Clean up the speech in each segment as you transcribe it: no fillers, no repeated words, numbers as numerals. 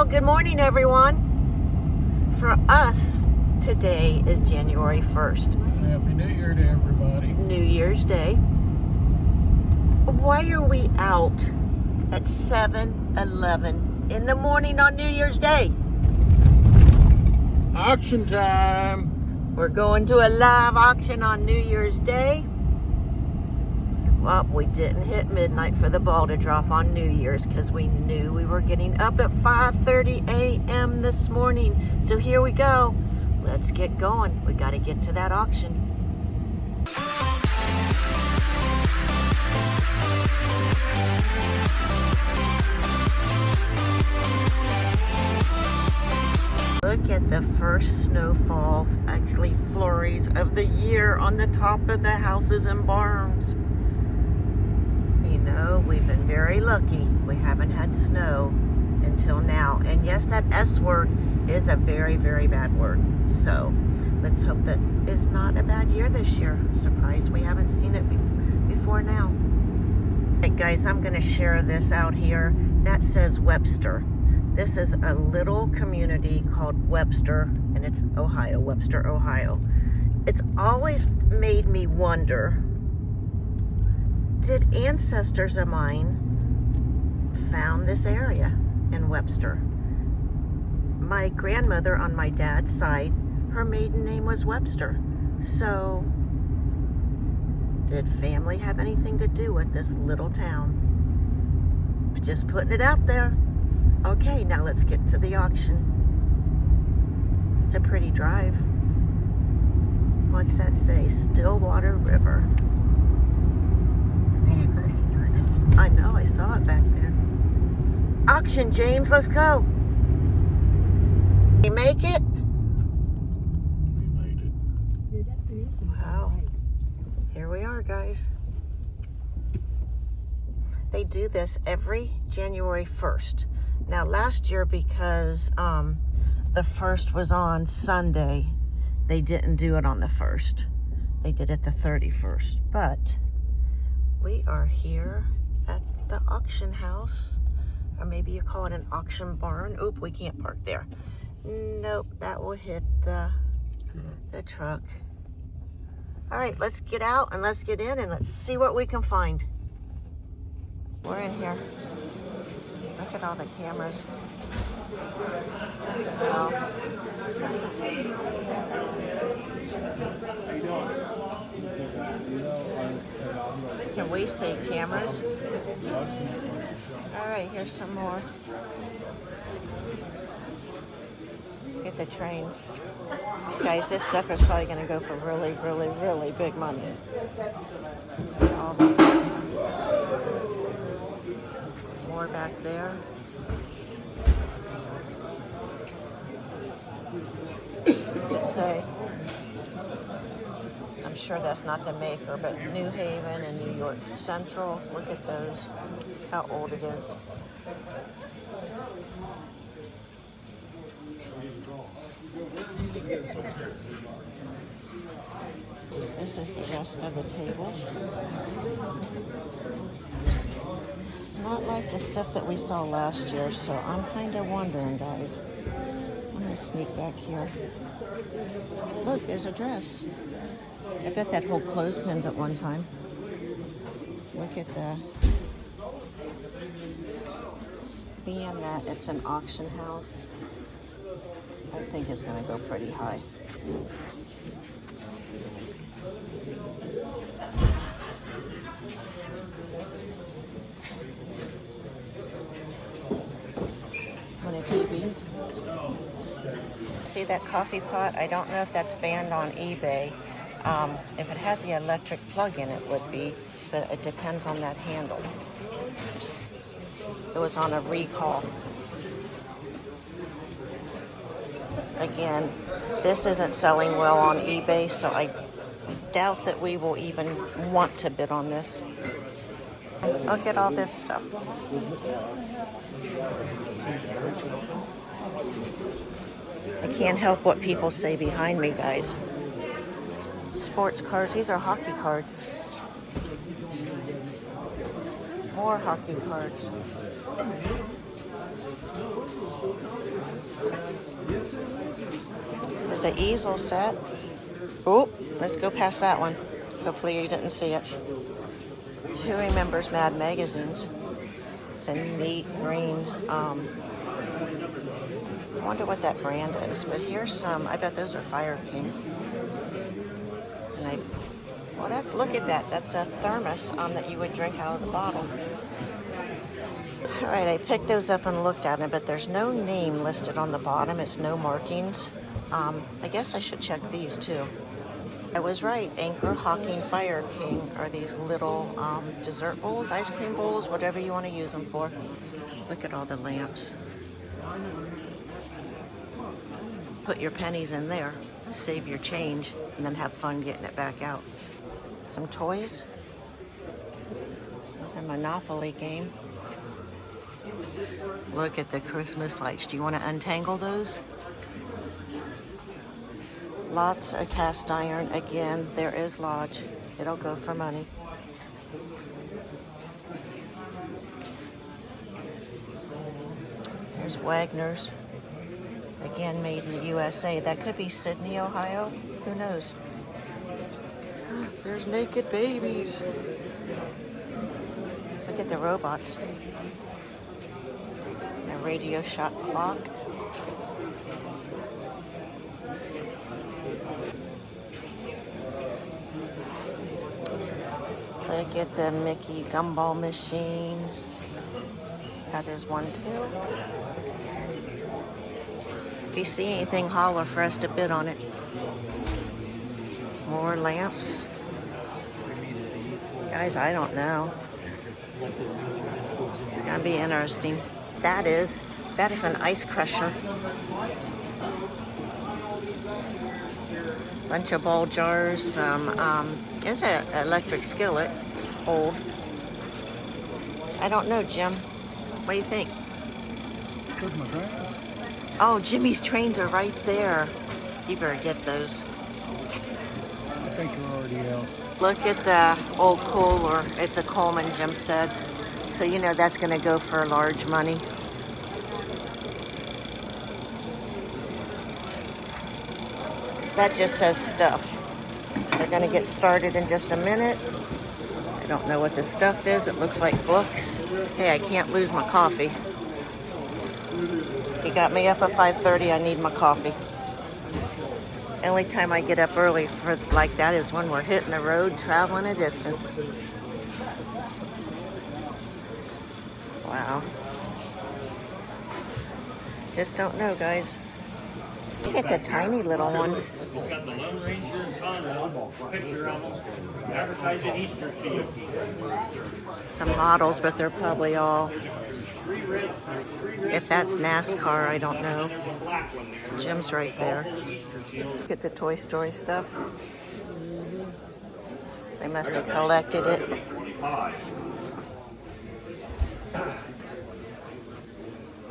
Good morning, everyone. For us, today is January 1st. Happy New Year to everybody. New Year's Day. Why are we out at 7:11 in the morning on New Year's Day? Auction time. We're going to a live auction on New Year's Day. Well, we didn't hit midnight for the ball to drop on New Year's because we knew we were getting up at 5:30 a.m. this morning. So here we go. Let's get going. We got to get to that auction. Look at the first snowfall, actually flurries of the year on the top of the houses and barns. You know, we've been very lucky. We haven't had snow until now. And yes, that S word is a very, very bad word. So let's hope that it's not a bad year this year. Surprised we haven't seen it before now. All right, guys, I'm going to share this out here. That says Webster. This is a little community called Webster, and it's Ohio, Webster, Ohio. It's always made me wonder, did ancestors of mine found this area in Webster? My grandmother on my dad's side, her maiden name was Webster. So, did family have anything to do with this little town? Just putting it out there. Okay, now let's get to the auction. It's a pretty drive. What's that say? Stillwater River. Only across the street. I know, I saw it back there. Auction, James, let's go. We make it? We made it. Your destination. Wow. Here we are, guys. They do this every January 1st. Now, last year, because the 1st was on Sunday, they didn't do it on the 1st. They did it the 31st. But we are here at the auction house, or maybe you call it an auction barn. Oop, we can't park there. Nope, that will hit the truck. All right, let's get out and let's get in and let's see what we can find. We're in here. Look at all the cameras. Wow. Can we see cameras? All right, here's some more. Get the trains. Guys, this stuff is probably going to go for really, really, really big money. All the things. More back there. What's it say? I'm sure that's not the maker, but New Haven and New York Central. Look at those, how old it is. This is the rest of the table. Not like the stuff that we saw last year, so I'm kind of wondering, guys. I'm going to sneak back here. Look, there's a dress. I bet that whole clothespins at one time. Look at that. Being that it's an auction house, I think it's going to go pretty high. TV. See that coffee pot? I don't know if that's banned on eBay. If it had the electric plug in, it would be, but it depends on that handle. It was on a recall. Again, this isn't selling well on eBay, so I doubt that we will even want to bid on this. Look at all this stuff. I can't help what people say behind me, guys. Sports cards. These are hockey cards. More hockey cards. There's an easel set. Oh, let's go past that one. Hopefully you didn't see it. Who remembers Mad magazines? It's a neat green. I wonder what that brand is. But here's some. I bet those are Fire King. And look at that. That's a thermos that you would drink out of the bottle. All right, I picked those up and looked at them, but there's no name listed on the bottom. It's no markings. I guess I should check these too. I was right. Anchor Hawking Fire King are these little dessert bowls, ice cream bowls, whatever you want to use them for. Look at all the lamps. Put your pennies in there, save your change, and then have fun getting it back out. Some toys. There's a Monopoly game. Look at the Christmas lights. Do you want to untangle those? Lots of cast iron. Again, there is Lodge. It'll go for money. There's Wagner's. Again, made in the USA. That could be Sydney, Ohio. Who knows? There's naked babies. Look at the robots. A Radio Shack clock. Look at the Mickey gumball machine. That is one too. If you see anything, holler for us to bid on it. More lamps. Guys, I don't know. It's gonna be interesting. That is an ice crusher. Bunch of ball jars, some, it's an electric skillet. It's old. I don't know, Jim. What do you think? Oh, Jimmy's trains are right there. You better get those. I think you're already out. Look at the old cooler. It's a Coleman, Jim said. So you know that's going to go for large money. That just says stuff. They're going to get started in just a minute. I don't know what the stuff is. It looks like books. Hey, I can't lose my coffee. He got me up at 5:30. I need my coffee. Only time I get up early for like that is when we're hitting the road, traveling a distance. Wow. Just don't know, guys. Look at the tiny little ones. It's got the Lone Ranger and Conrail picture on them. Advertising Easter seal. Some models, but they're probably all... If that's NASCAR, I don't know. Jim's right there. Look at the Toy Story stuff. They must have collected it.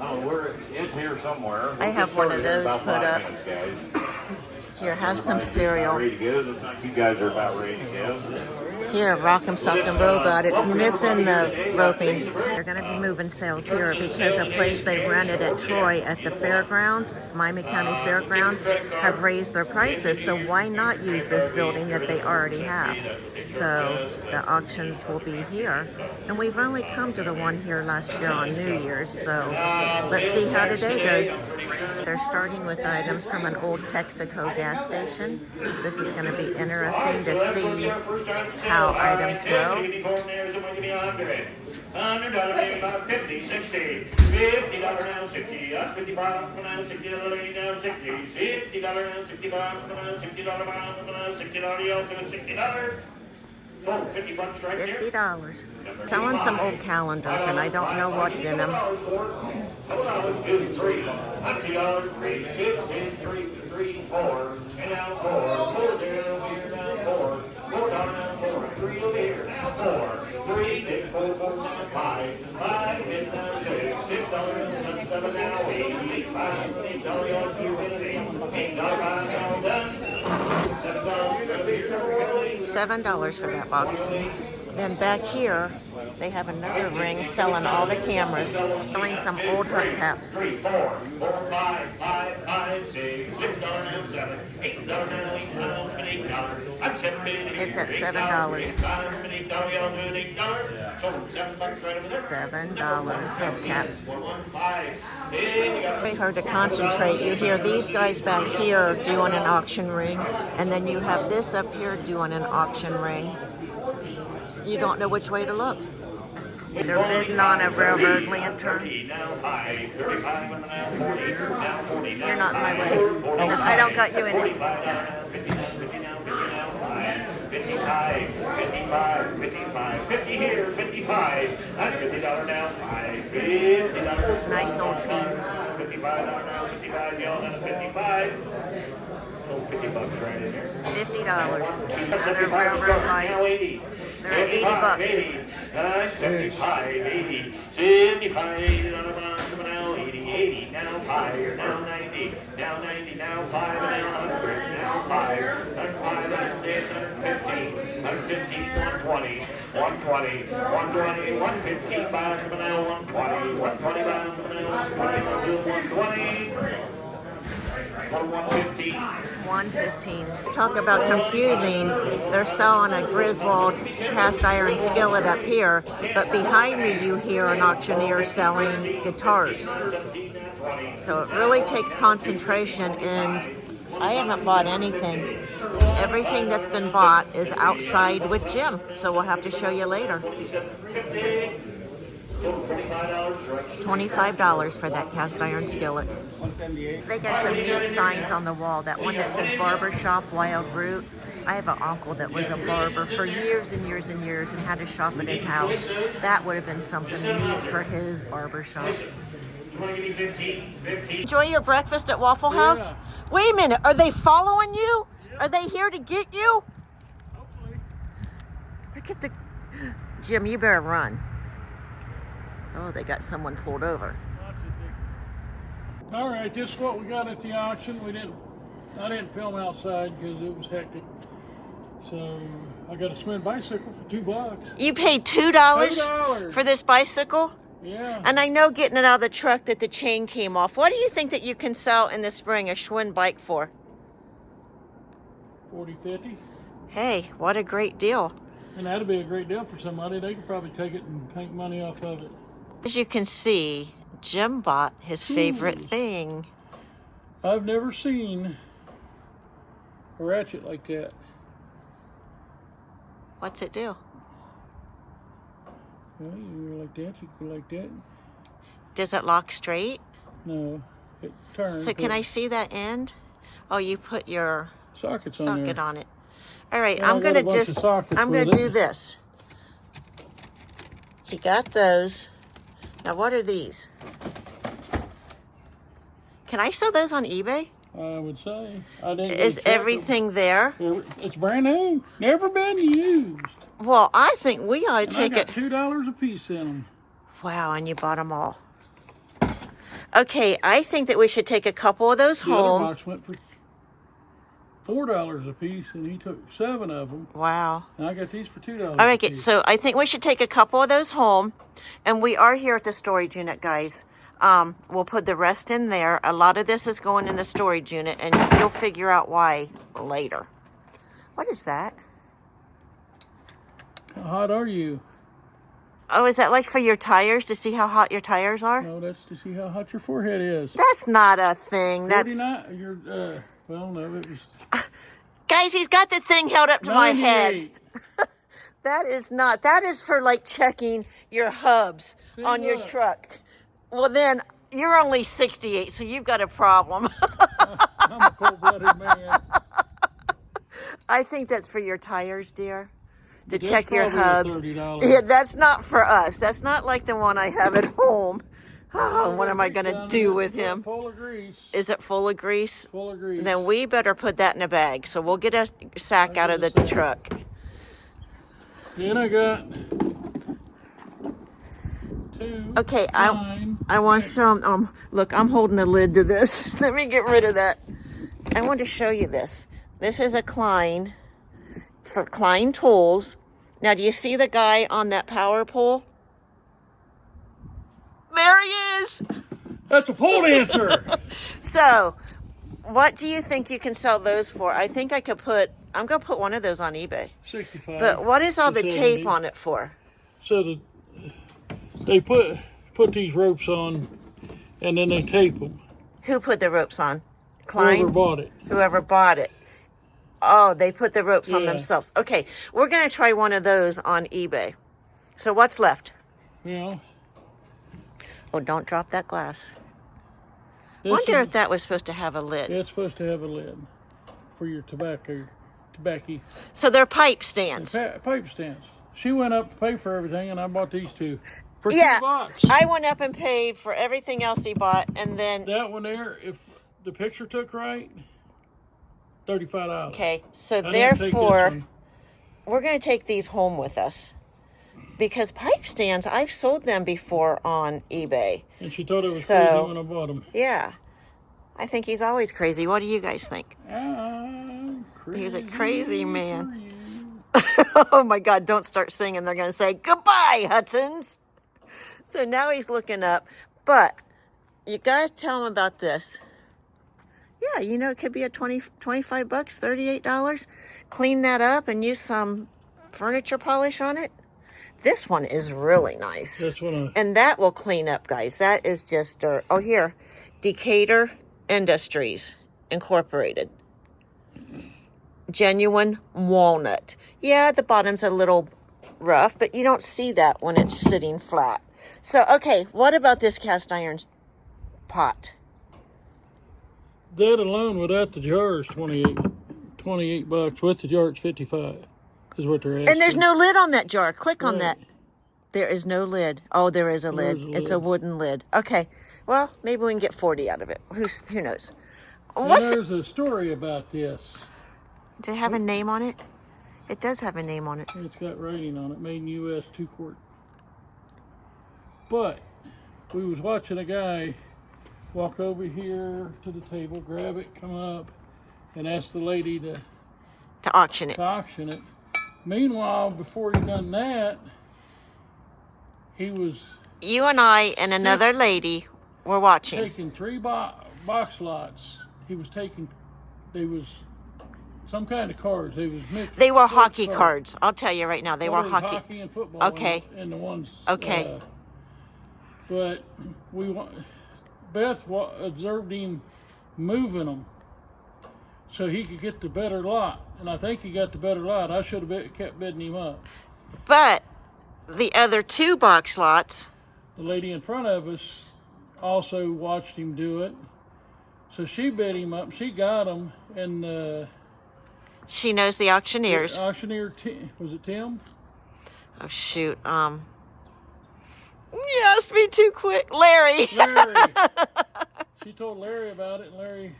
Oh, it's here somewhere. I have one of those put up. Here, have some cereal. Ready to go. Looks like you guys are about ready to go. Here, Rock'em Sock'em Robot. It's missing the roping. They're going to be moving sales here because the place they rented at Troy at the fairgrounds, Miami County Fairgrounds, have raised their prices. So why not use this building that they already have? So the auctions will be here. And we've only come to the one here last year on New Year's. So let's see how today goes. They're starting with items from an old Texaco gas station. This is going to be interesting to see how items go. $100 about 50, 60, $50 now 60, that's 55 now 60, now 60, $50 now 65 now $60 now $60, oh, $50 right there. $50. Selling some old calendars, and I don't know what's in them. $2, $2, 3, $3, 3, 3, 4, and now 4, 4 there, here now 4, $4 now 4, 3 over here now 4, 3, 4, 4 now 5, 5 now 6, $6 now 7 now 8, $8 now done. $7 for that box. Then back here, they have another ring selling all the cameras, selling some old hubcaps. 3, 4, 4, 5, 5, 5, 6, $6 now 7, What's that, $7? $7 hubcaps. Very hard to concentrate. You hear these guys back here doing an auction ring, and then you have this up here doing an auction ring. You don't know which way to look. They're bidding on a railroad lantern. You're not in my way. I don't got you in it. 55, 50 here, 55. That's $50 now. $50. Nice old piece. $55 now, 55, yelling at 55. Oh, $50 right in here. $50. Another 75 railroad light. now 80. They're at $80. 80. 75, 80. 75, 80 now 80, now 5, now 90, now 90, now 5, now 100, now 5, 105, 110, 150, 120, 120, 120, 150, 5, now 120, 120, 115. Talk about confusing. They're selling a Griswold cast iron skillet up here, but behind me you hear an auctioneer selling guitars. So it really takes concentration, and I haven't bought anything. Everything that's been bought is outside with Jim, so we'll have to show you later. $25 for that cast iron skillet. They got some neat signs on the wall. That one that says Barbershop Wild Root. I have an uncle that was a barber for years and years and years and had a shop at his house. That would have been something neat for his barbershop. Enjoy your breakfast at Waffle House? Wait a minute, are they following you? Are they here to get you? Hopefully. Look at the... Jim, you better run. Oh, they got someone pulled over. All right, this is what we got at the auction. I didn't film outside because it was hectic. So I got a swing bicycle for $2. You paid $2 $2 for this bicycle? Yeah. And I know getting it out of the truck that the chain came off. What do you think that you can sell in the spring a Schwinn bike for? 40, 50. Hey, what a great deal. And that'd be a great deal for somebody. They could probably take it and make money off of it. As you can see, Jim bought his favorite thing. I've never seen a ratchet like that. What's it do? Well, you go like that, you go like that. Does it lock straight? No, it turns. So can I see that end? Oh, you put your sockets on socket there. on it. All right, Well, I'm gonna do this. He got those. Now what are these? Can I sell those on eBay? I would say. I didn't Is everything there? It's brand new. Never been used. Well, I think we ought to And take I got it. $2 a piece in them. Wow, and you bought them all. Okay, I think that we should take a couple of those The other home. box went for $4 a piece, and he took 7 of them. Wow. And I got these for $2 All a right, piece. so I think we should take a couple of those home, and we are here at the storage unit, guys. We'll put the rest in there. A lot of this is going in the storage unit, and you'll figure out why later. What is that? How hot are you? Oh, is that like for your tires, to see how hot your tires are? No, that's to see how hot your forehead is. That's not a thing. That's 49, well, no, it was guys, he's got the thing held up to my head. 98. That is not. That is for like checking your hubs See, on your look. truck. Well, then you're only 68, so you've got a problem. I'm a cold-blooded man. I think that's for your tires, dear, to That's check your probably hubs. $30. Yeah, that's not for us. That's not like the one I have at home. Oh, what am I going to do with him? Full of grease. Is it full of grease? Full of grease. Then we better put that in a bag. So we'll get a sack out of the truck. Then I got 2. Okay, 9. I want to show them. Look, I'm holding the lid to this. Let me get rid of that. I want to show you this. This is a Klein for Klein tools. Now, do you see the guy on that power pole? There he is. That's a pole dancer. So, What do you think you can sell those for? I think I could I'm going to put one of those on eBay. 65. But what is all to the 70. tape on it for? So they put these ropes on, and then they tape them. Who put the ropes on? Klein? Whoever bought it. Whoever bought it. Oh, they put the ropes on Yeah. themselves. Okay, we're going to try one of those on eBay. So what's left? You Oh, don't drop that glass. know, Wonder if that was supposed to have a lid. it's supposed to have a lid for your tobacco. So they're pipe stands. Pipe stands. She went up to pay for everything, and I bought these two for Yeah, $2. I went up and paid for everything else he bought, and then... That one there, if the picture took right, $35. Okay, so I didn't take this therefore, one. we're going to take these home with us. Because pipe stands, I've sold them before on eBay. And she thought it was So- crazy when I bought them. Yeah. I think he's always crazy. What do you guys think? I'm crazy. He's a crazy man. for you. Oh my God, don't start singing. They're going to say, goodbye, Hudsons. So now he's looking up. But you got to tell him about this. Yeah, you know, it could be a 25 bucks, $38. Clean that up and use some furniture polish on it. This one is really nice. That's what I... And that will clean up, guys. That is just dirt. Oh, here. Decatur Industries Incorporated. Genuine walnut. Yeah, the bottom's a little rough, but you don't see that when it's sitting flat. So, okay, what about this cast iron pot? That alone without the jar is 28 bucks. With the jar, it's 55. Is what they're asking. And there's no lid on that jar. Click on Right. that. There is no lid. Oh, there is a There lid. is a It's a lid. wooden lid. Okay. Well, maybe we can get 40 out of it. Who knows? And What's it? there's a story about this. Does it have a name on it? It does have a name on it. It's got writing on it, made in U.S. 2-quart. But we was watching a guy walk over here to the table, grab it, come up, and ask the lady to To auction it. auction it. Meanwhile, before he done that, he was You and I and another lady were watching. taking 3 box lots. He was taking, they was some kind of cards. They was mixed. They were sports hockey cards. I'll tell you right now, they Well, were there was hockey. and football. Okay. And the ones. Okay. But Beth observed him moving them so he could get the better lot. And I think he got the better lot. I should have kept bidding him up. But the other 2 box lots, The lady in front of us also watched him do it. So she bid him up. She got him. And she knows the auctioneers. auctioneer, was it Tim? Oh, shoot. You asked me too quick. Larry. Larry. She told Larry about it, and Larry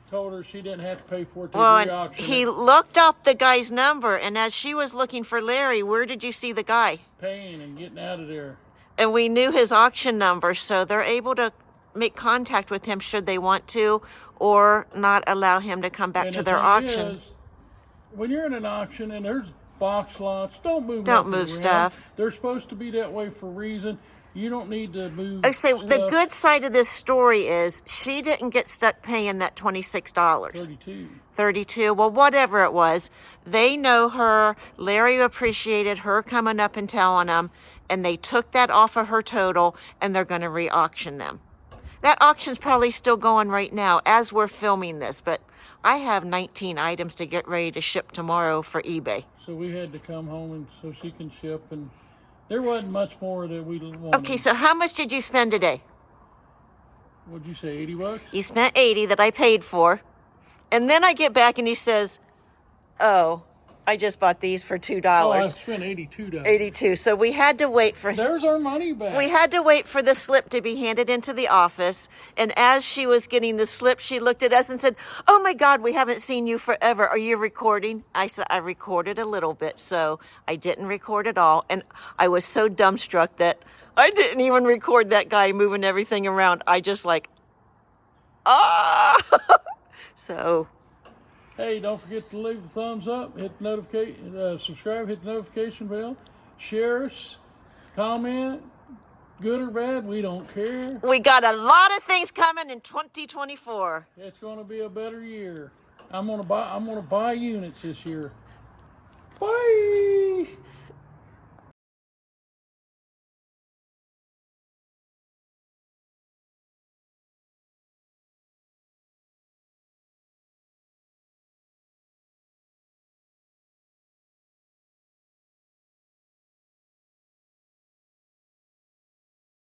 told her she didn't have to pay for it to Well, and re-auction he it. looked up the guy's number, and as she was looking for Larry, where did you see the guy? Paying and getting out of there. And we knew his auction number, so they're able to make contact with him should they want to, or not allow him to come back And to the their thing auction. is, when you're in an auction and there's box lots, don't move Don't nothing move around. stuff. They're supposed to be that way for a reason. You don't need to move I say the stuff. good side of this story is she didn't get stuck paying that $26. 32. 32, well, whatever it was. They know her. Larry appreciated her coming up and telling them, and they took that off of her total, and they're going to re-auction them. That auction's probably still going right now as we're filming this, but I have 19 items to get ready to ship tomorrow for eBay. So we had to come home and so she can ship, and there wasn't much more that we wanted. Okay, so how much did you spend today? What'd you say, 80 bucks? You spent 80 that I paid for. And then I get back and he says, oh, I just bought these for $2. Oh, I spent $82. 82. So we had to wait for There's our money back. We had to wait for the slip to be handed into the office. And as she was getting the slip, she looked at us and said, oh my God, we haven't seen you forever. Are you recording? I said, I recorded a little bit, so I didn't record it all. And I was so dumbstruck that I didn't even record that guy moving everything around. I just like, So, Hey, don't forget to leave the thumbs up, hit the notification, subscribe, hit the notification bell, share us, comment, Good or bad, we don't care. We got a lot of things coming in 2024. It's going to be a better year. I'm gonna buy units this year.